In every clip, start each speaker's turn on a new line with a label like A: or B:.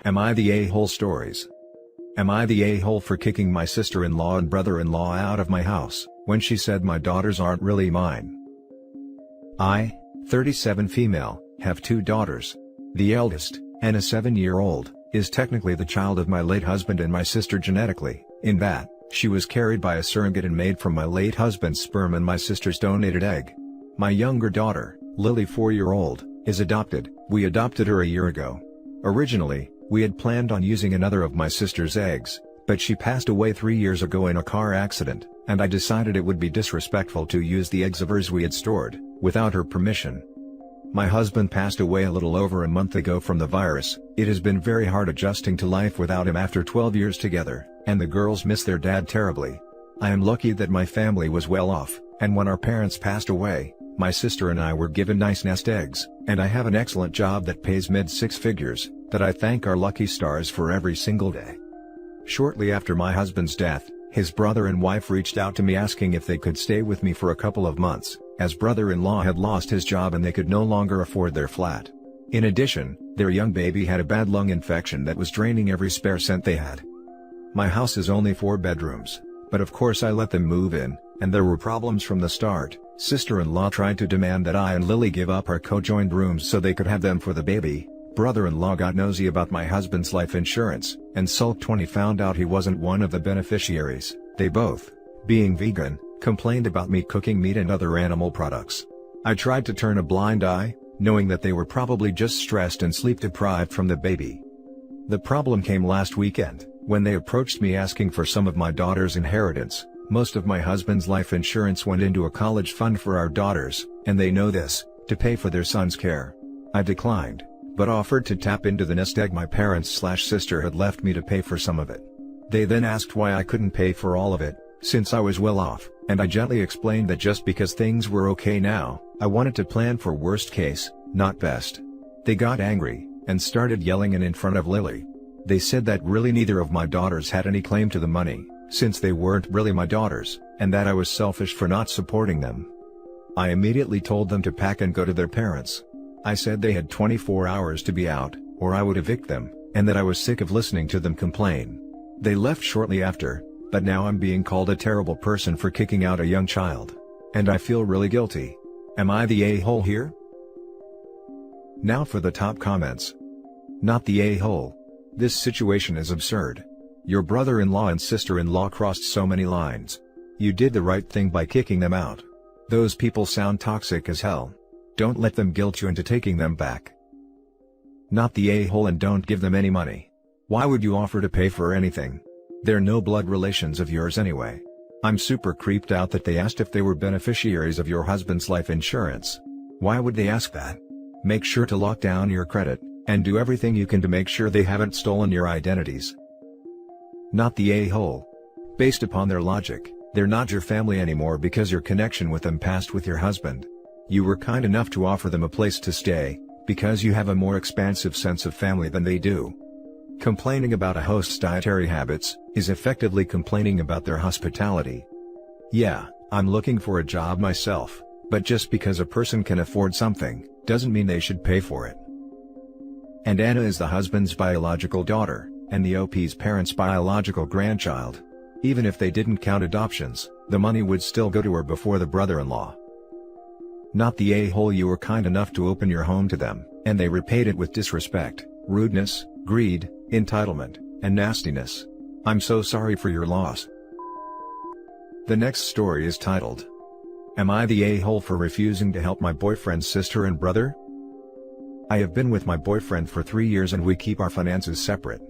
A: Am I the a-hole stories? Am I the a-hole for kicking my sister-in-law and brother-in-law out of my house, when she said my daughters aren't really mine? I, 37 female, have 2 daughters. The eldest, and a 7-year-old, is technically the child of my late husband and my sister genetically, in that, she was carried by a surrogate and made from my late husband's sperm and my sister's donated egg. My younger daughter, Lily 4-year-old, is adopted. We adopted her a year ago. Originally, we had planned on using another of my sister's eggs, but she passed away 3 years ago in a car accident, and I decided it would be disrespectful to use the eggs of hers we had stored, without her permission. My husband passed away a little over a month ago from the virus. It has been very hard adjusting to life without him after 12 years together, and the girls miss their dad terribly. I am lucky that my family was well off, and when our parents passed away, my sister and I were given nice nest eggs, and I have an excellent job that pays mid-6 figures, that I thank our lucky stars for every single day. Shortly after my husband's death, his brother and wife reached out to me asking if they could stay with me for a couple of months, as brother-in-law had lost his job and they could no longer afford their flat. In addition, their young baby had a bad lung infection that was draining every spare cent they had. My house is only 4 bedrooms, but of course I let them move in, and there were problems from the start. Sister-in-law tried to demand that I and Lily give up our co-joined rooms so they could have them for the baby. Brother-in-law got nosy about my husband's life insurance, and sulked when he found out he wasn't one of the beneficiaries. They both, being vegan, complained about me cooking meat and other animal products. I tried to turn a blind eye, knowing that they were probably just stressed and sleep-deprived from the baby. The problem came last weekend, when they approached me asking for some of my daughter's inheritance. Most of my husband's life insurance went into a college fund for our daughters, and they know this, to pay for their son's care. I declined, but offered to tap into the nest egg my parents/sister had left me to pay for some of it. They then asked why I couldn't pay for all of it, since I was well off, and I gently explained that just because things were okay now, I wanted to plan for worst case, not best. They got angry, and started yelling in front of Lily. They said that really neither of my daughters had any claim to the money, since they weren't really my daughters, and that I was selfish for not supporting them. I immediately told them to pack and go to their parents. I said they had 24 hours to be out, or I would evict them, and that I was sick of listening to them complain. They left shortly after, but now I'm being called a terrible person for kicking out a young child. And I feel really guilty. Am I the a-hole here? Now for the top comments. Not the a-hole. This situation is absurd. Your brother-in-law and sister-in-law crossed so many lines. You did the right thing by kicking them out. Those people sound toxic as hell. Don't let them guilt you into taking them back. Not the a-hole, and don't give them any money. Why would you offer to pay for anything? They're no blood relations of yours anyway. I'm super creeped out that they asked if they were beneficiaries of your husband's life insurance. Why would they ask that? Make sure to lock down your credit, and do everything you can to make sure they haven't stolen your identities. Not the a-hole. Based upon their logic, they're not your family anymore because your connection with them passed with your husband. You were kind enough to offer them a place to stay, because you have a more expansive sense of family than they do. Complaining about a host's dietary habits is effectively complaining about their hospitality. Yeah, I'm looking for a job myself, but just because a person can afford something, doesn't mean they should pay for it. And Anna is the husband's biological daughter, and the OP's parents' biological grandchild. Even if they didn't count adoptions, the money would still go to her before the brother-in-law. Not the a-hole. You were kind enough to open your home to them, and they repaid it with disrespect, rudeness, greed, entitlement, and nastiness. I'm so sorry for your loss. The next story is titled, Am I the a-hole for refusing to help my boyfriend's sister and brother? I have been with my boyfriend for 3 years and we keep our finances separate.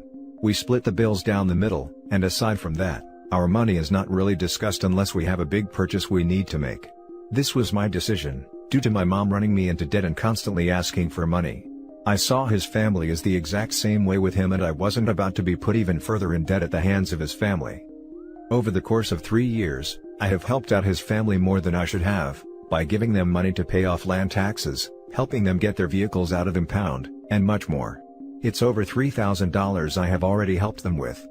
A: We split the bills down the middle, and aside from that, our money is not really discussed unless we have a big purchase we need to make. This was my decision, due to my mom running me into debt and constantly asking for money. I saw his family as the exact same way with him, and I wasn't about to be put even further in debt at the hands of his family. Over the course of 3 years, I have helped out his family more than I should have, by giving them money to pay off land taxes, helping them get their vehicles out of impound, and much more. It's over $3,000 I have already helped them with.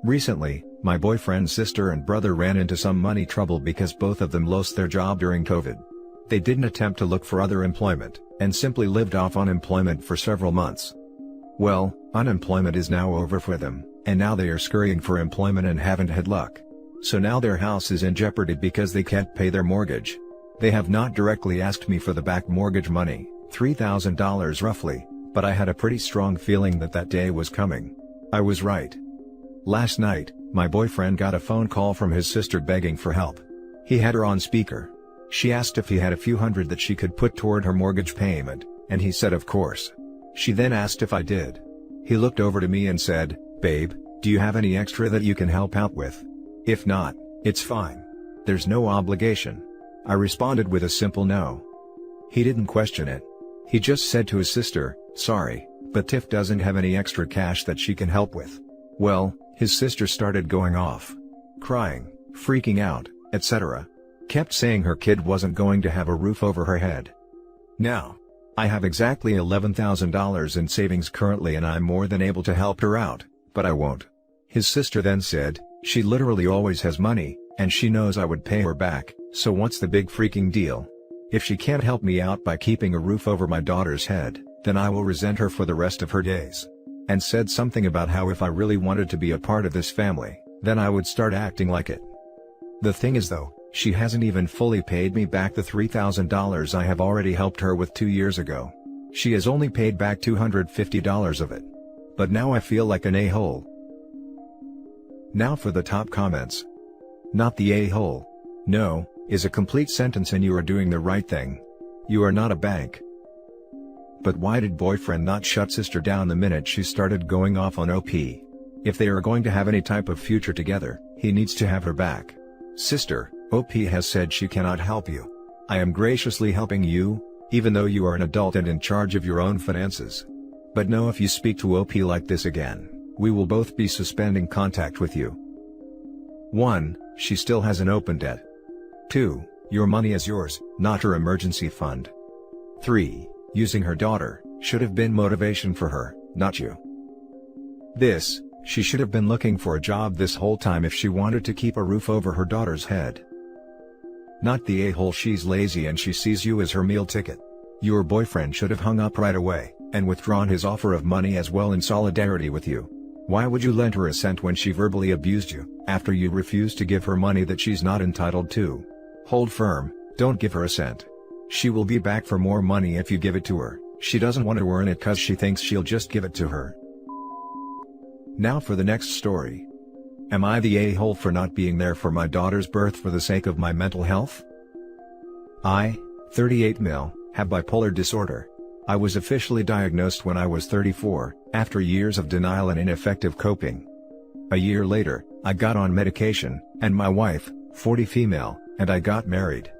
A: Recently, my boyfriend's sister and brother ran into some money trouble because both of them lost their job during COVID. They didn't attempt to look for other employment, and simply lived off unemployment for several months. Well, unemployment is now over for them, and now they are scurrying for employment and haven't had luck. So now their house is in jeopardy because they can't pay their mortgage. They have not directly asked me for the back mortgage money, $3,000 roughly, but I had a pretty strong feeling that that day was coming. I was right. Last night, my boyfriend got a phone call from his sister begging for help. He had her on speaker. She asked if he had a few hundred that she could put toward her mortgage payment, and he said of course. She then asked if I did. He looked over to me and said, "Babe, do you have any extra that you can help out with? If not, it's fine. There's no obligation." I responded with a simple no. He didn't question it. He just said to his sister, "Sorry, but Tiff doesn't have any extra cash that she can help with." Well, his sister started going off. Crying, freaking out, etc. Kept saying her kid wasn't going to have a roof over her head. Now, I have exactly $11,000 in savings currently and I'm more than able to help her out, but I won't. His sister then said, she literally always has money, and she knows I would pay her back, so what's the big freaking deal? If she can't help me out by keeping a roof over my daughter's head, then I will resent her for the rest of her days. And said something about how if I really wanted to be a part of this family, then I would start acting like it. The thing is though, she hasn't even fully paid me back the $3,000 I have already helped her with 2 years ago. She has only paid back $250 of it. But now I feel like an a-hole. Now for the top comments. Not the a-hole. No, is a complete sentence and you are doing the right thing. You are not a bank. But why did boyfriend not shut sister down the minute she started going off on OP? If they are going to have any type of future together, he needs to have her back. Sister, OP has said she cannot help you. I am graciously helping you, even though you are an adult and in charge of your own finances. But know if you speak to OP like this again, we will both be suspending contact with you. 1. She still has an open debt. 2. Your money is yours, not her emergency fund. 3. Using her daughter should have been motivation for her, not you. She should have been looking for a job this whole time if she wanted to keep a roof over her daughter's head. Not the a-hole, she's lazy and she sees you as her meal ticket. Your boyfriend should have hung up right away, and withdrawn his offer of money as well in solidarity with you. Why would you lend her a cent when she verbally abused you, after you refused to give her money that she's not entitled to? Hold firm, don't give her a cent. She will be back for more money if you give it to her. She doesn't want to earn it cause she thinks she'll just give it to her. Now for the next story. Am I the a-hole for not being there for my daughter's birth for the sake of my mental health? I, 38 mil, have bipolar disorder. I was officially diagnosed when I was 34, after years of denial and ineffective coping. A year later, I got on medication, and my wife, 40 female, and I got married.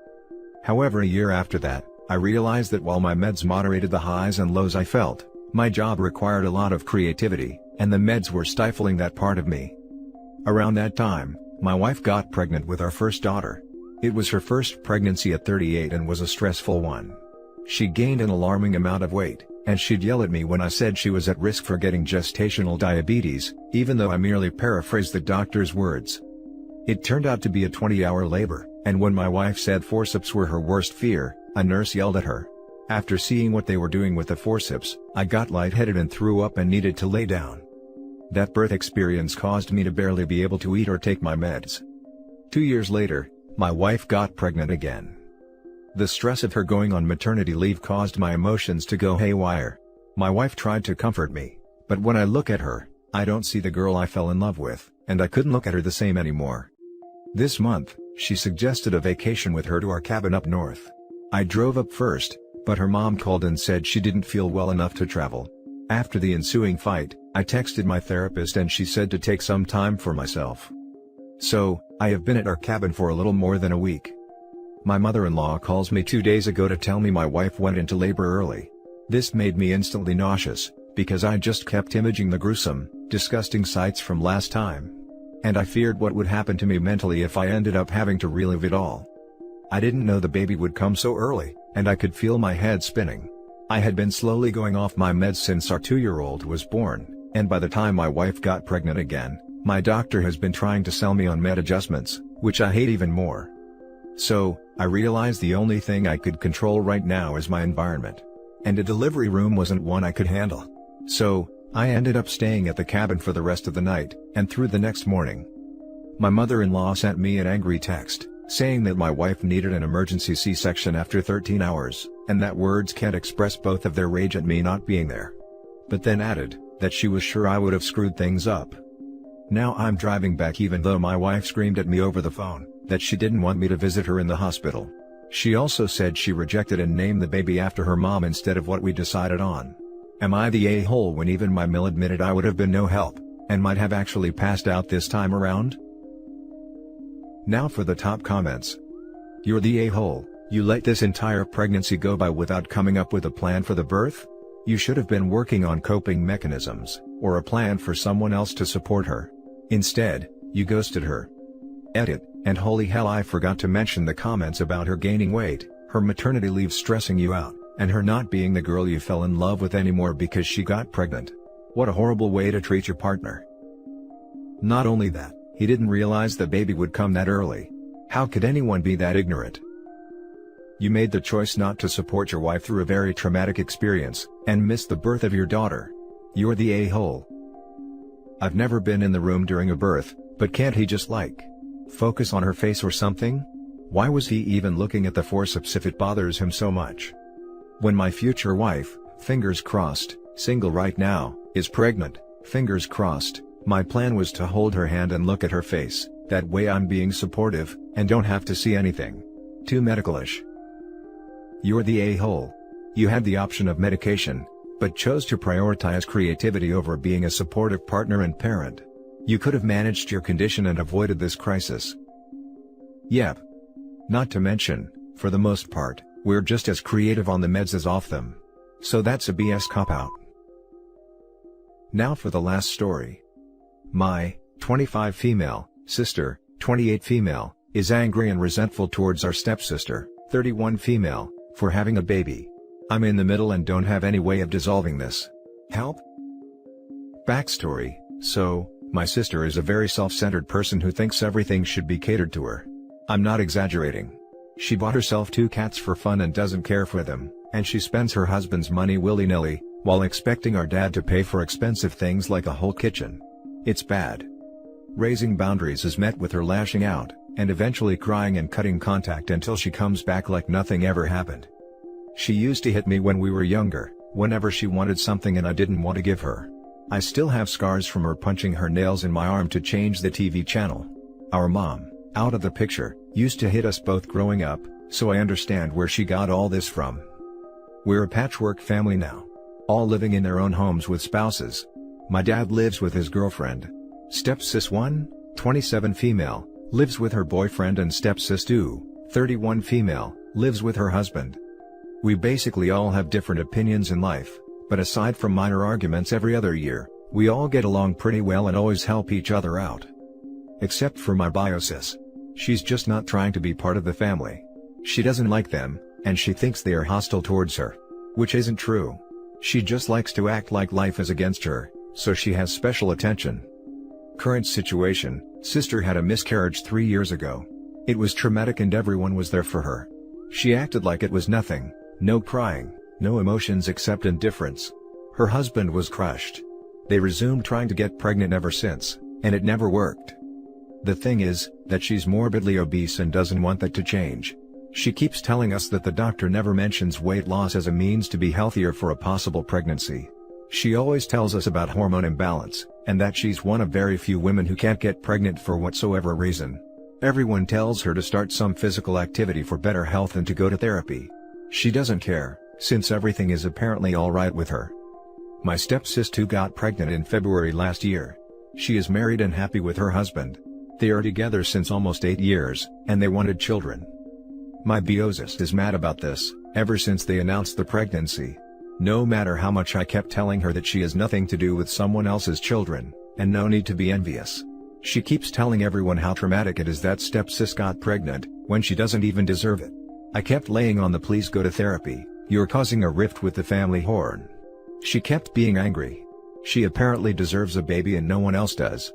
A: However, a year after that, I realized that while my meds moderated the highs and lows I felt, my job required a lot of creativity, and the meds were stifling that part of me. Around that time, my wife got pregnant with our first daughter. It was her first pregnancy at 38 and was a stressful one. She gained an alarming amount of weight, and she'd yell at me when I said she was at risk for getting gestational diabetes, even though I merely paraphrased the doctor's words. It turned out to be a 20-hour labor, and when my wife said forceps were her worst fear, a nurse yelled at her. After seeing what they were doing with the forceps, I got lightheaded and threw up and needed to lay down. That birth experience caused me to barely be able to eat or take my meds. 2 years later, my wife got pregnant again. The stress of her going on maternity leave caused my emotions to go haywire. My wife tried to comfort me, but when I look at her, I don't see the girl I fell in love with, and I couldn't look at her the same anymore. This month, she suggested a vacation with her to our cabin up north. I drove up first, but her mom called and said she didn't feel well enough to travel. After the ensuing fight, I texted my therapist and she said to take some time for myself. So, I have been at our cabin for a little more than a week. My mother-in-law calls me 2 days ago to tell me my wife went into labor early. This made me instantly nauseous, because I just kept imaging the gruesome, disgusting sights from last time. And I feared what would happen to me mentally if I ended up having to relive it all. I didn't know the baby would come so early, and I could feel my head spinning. I had been slowly going off my meds since our 2-year-old was born, and by the time my wife got pregnant again, my doctor has been trying to sell me on med adjustments, which I hate even more. So, I realized the only thing I could control right now is my environment. And a delivery room wasn't one I could handle. So, I ended up staying at the cabin for the rest of the night, and through the next morning. My mother-in-law sent me an angry text, saying that my wife needed an emergency C-section after 13 hours, and that words can't express both of their rage at me not being there. But then added, that she was sure I would have screwed things up. Now I'm driving back even though my wife screamed at me over the phone, that she didn't want me to visit her in the hospital. She also said she rejected and named the baby after her mom instead of what we decided on. Am I the a-hole when even my MIL admitted I would have been no help, and might have actually passed out this time around? Now for the top comments. You're the a-hole, you let this entire pregnancy go by without coming up with a plan for the birth? You should have been working on coping mechanisms, or a plan for someone else to support her. Instead, you ghosted her. Edit, and holy hell, I forgot to mention the comments about her gaining weight, her maternity leave stressing you out, and her not being the girl you fell in love with anymore because she got pregnant. What a horrible way to treat your partner. Not only that, he didn't realize the baby would come that early. How could anyone be that ignorant? You made the choice not to support your wife through a very traumatic experience, and missed the birth of your daughter. You're the a-hole. I've never been in the room during a birth, but can't he just focus on her face or something? Why was he even looking at the forceps if it bothers him so much? When my future wife, fingers crossed, single right now, is pregnant, fingers crossed, my plan was to hold her hand and look at her face, that way I'm being supportive, and don't have to see anything too medical-ish. You're the a-hole. You had the option of medication, but chose to prioritize creativity over being a supportive partner and parent. You could have managed your condition and avoided this crisis. Yep. Not to mention, for the most part, we're just as creative on the meds as off them. So that's a BS cop-out. Now for the last story. My 25 female sister, 28 female, is angry and resentful towards our stepsister, 31 female, for having a baby. I'm in the middle and don't have any way of dissolving this. Help? Backstory: so, my sister is a very self-centered person who thinks everything should be catered to her. I'm not exaggerating. She bought herself 2 cats for fun and doesn't care for them, and she spends her husband's money willy-nilly, while expecting our dad to pay for expensive things like a whole kitchen. It's bad. Raising boundaries is met with her lashing out, and eventually crying and cutting contact until she comes back like nothing ever happened. She used to hit me when we were younger, whenever she wanted something and I didn't want to give her. I still have scars from her punching her nails in my arm to change the TV channel. Our mom, out of the picture, used to hit us both growing up, so I understand where she got all this from. We're a patchwork family now. All living in their own homes with spouses. My dad lives with his girlfriend. Stepsis 1, 27 female, lives with her boyfriend, and stepsis 2, 31 female, lives with her husband. We basically all have different opinions in life, but aside from minor arguments every other year, we all get along pretty well and always help each other out. Except for my biosis. She's just not trying to be part of the family. She doesn't like them, and she thinks they are hostile towards her. Which isn't true. She just likes to act like life is against her, so she has special attention. Current situation: sister had a miscarriage 3 years ago. It was traumatic and everyone was there for her. She acted like it was nothing, no crying, no emotions except indifference. Her husband was crushed. They resumed trying to get pregnant ever since, and it never worked. The thing is, that she's morbidly obese and doesn't want that to change. She keeps telling us that the doctor never mentions weight loss as a means to be healthier for a possible pregnancy. She always tells us about hormone imbalance, and that she's one of very few women who can't get pregnant for whatsoever reason. Everyone tells her to start some physical activity for better health and to go to therapy. She doesn't care, since everything is apparently alright with her. My stepsis 2 got pregnant in February last year. She is married and happy with her husband. They are together since almost 8 years, and they wanted children. My biosis is mad about this, ever since they announced the pregnancy. No matter how much I kept telling her that she has nothing to do with someone else's children, and no need to be envious. She keeps telling everyone how traumatic it is that stepsis got pregnant, when she doesn't even deserve it. I kept laying on the please go to therapy, you're causing a rift with the family horn. She kept being angry. She apparently deserves a baby and no one else does.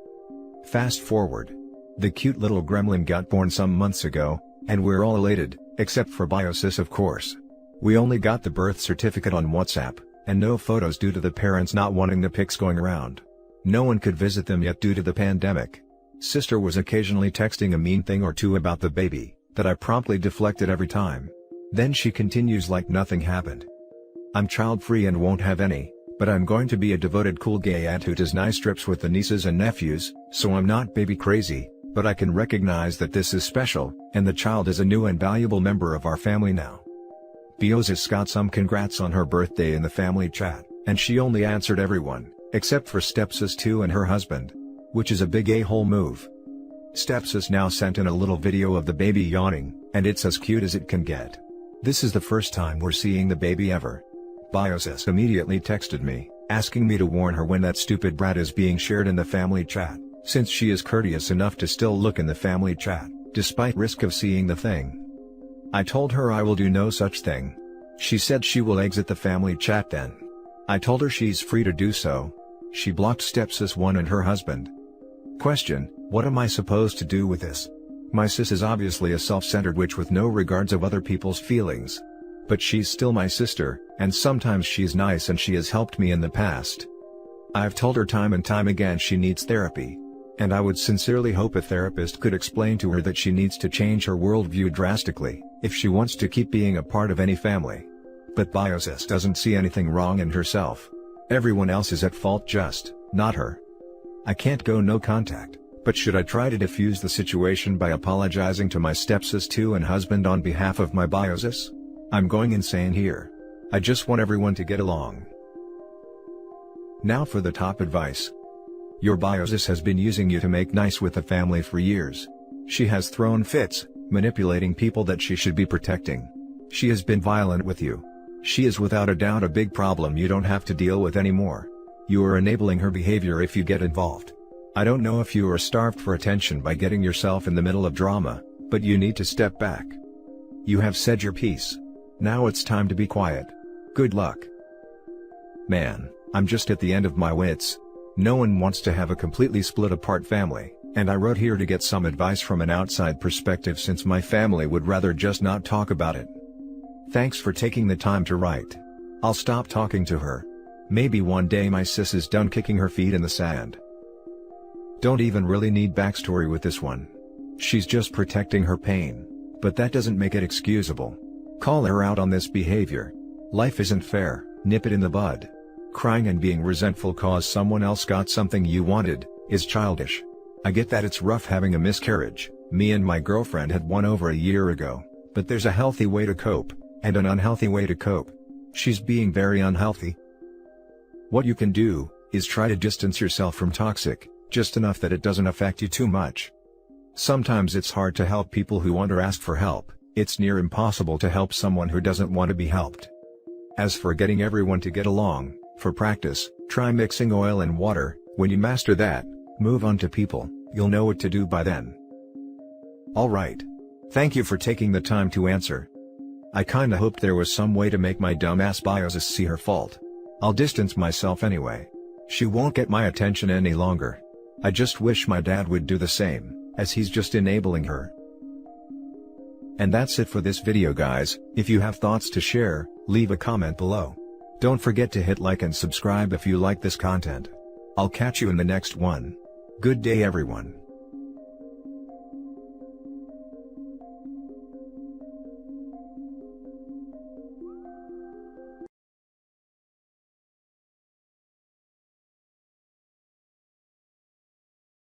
A: Fast forward. The cute little gremlin got born some months ago, and we're all elated, except for biosis of course. We only got the birth certificate on WhatsApp, and no photos due to the parents not wanting the pics going around. No one could visit them yet due to the pandemic. Sister was occasionally texting a mean thing or two about the baby, that I promptly deflected every time. Then she continues like nothing happened. I'm child-free and won't have any, but I'm going to be a devoted cool gay aunt who does nice trips with the nieces and nephews, so I'm not baby crazy, but I can recognize that this is special, and the child is a new and valuable member of our family now. Biozis got some congrats on her birthday in the family chat, and she only answered everyone, except for stepsis 2 and her husband. Which is a big a-hole move. Stepsis now sent in a little video of the baby yawning, and it's as cute as it can get. This is the first time we're seeing the baby ever. Biozis immediately texted me, asking me to warn her when that stupid brat is being shared in the family chat, since she is courteous enough to still look in the family chat, despite risk of seeing the thing. I told her I will do no such thing. She said she will exit the family chat then. I told her she's free to do so. She blocked stepsis 1 and her husband. Question: what am I supposed to do with this? My sis is obviously a self-centered witch with no regards of other people's feelings. But she's still my sister, and sometimes she's nice and she has helped me in the past. I've told her time and time again she needs therapy. And I would sincerely hope a therapist could explain to her that she needs to change her worldview drastically, if she wants to keep being a part of any family. But Biozis doesn't see anything wrong in herself. Everyone else is at fault, just not her. I can't go no contact, but should I try to diffuse the situation by apologizing to my stepsis 2 and husband on behalf of my Biozis? I'm going insane here. I just want everyone to get along. Now for the top advice. Your Biozis has been using you to make nice with the family for years. She has thrown fits, manipulating people that she should be protecting. She has been violent with you. She is without a doubt a big problem you don't have to deal with anymore. You are enabling her behavior if you get involved. I don't know if you are starved for attention by getting yourself in the middle of drama, but you need to step back. You have said your piece. Now it's time to be quiet. Good luck. Man, I'm just at the end of my wits. No one wants to have a completely split apart family, and I wrote here to get some advice from an outside perspective since my family would rather just not talk about it. Thanks for taking the time to write. I'll stop talking to her. Maybe one day my sis is done kicking her feet in the sand. Don't even really need backstory with this one. She's just protecting her pain, but that doesn't make it excusable. Call her out on this behavior. Life isn't fair, nip it in the bud. Crying and being resentful cause someone else got something you wanted, is childish. I get that it's rough having a miscarriage. Me and my girlfriend had one over a year ago, but there's a healthy way to cope, and an unhealthy way to cope. She's being very unhealthy. What you can do, is try to distance yourself from toxic, just enough that it doesn't affect you too much. Sometimes it's hard to help people who want or ask for help. It's near impossible to help someone who doesn't want to be helped. As for getting everyone to get along, for practice, try mixing oil and water. When you master that, move on to people, you'll know what to do by then. Alright. Thank you for taking the time to answer. I kinda hoped there was some way to make my dumbass Biozis see her fault. I'll distance myself anyway. She won't get my attention any longer. I just wish my dad would do the same, as he's just enabling her. And that's it for this video guys. If you have thoughts to share, leave a comment below. Don't forget to hit like and subscribe if you like this content. I'll catch you in the next one. Good day everyone.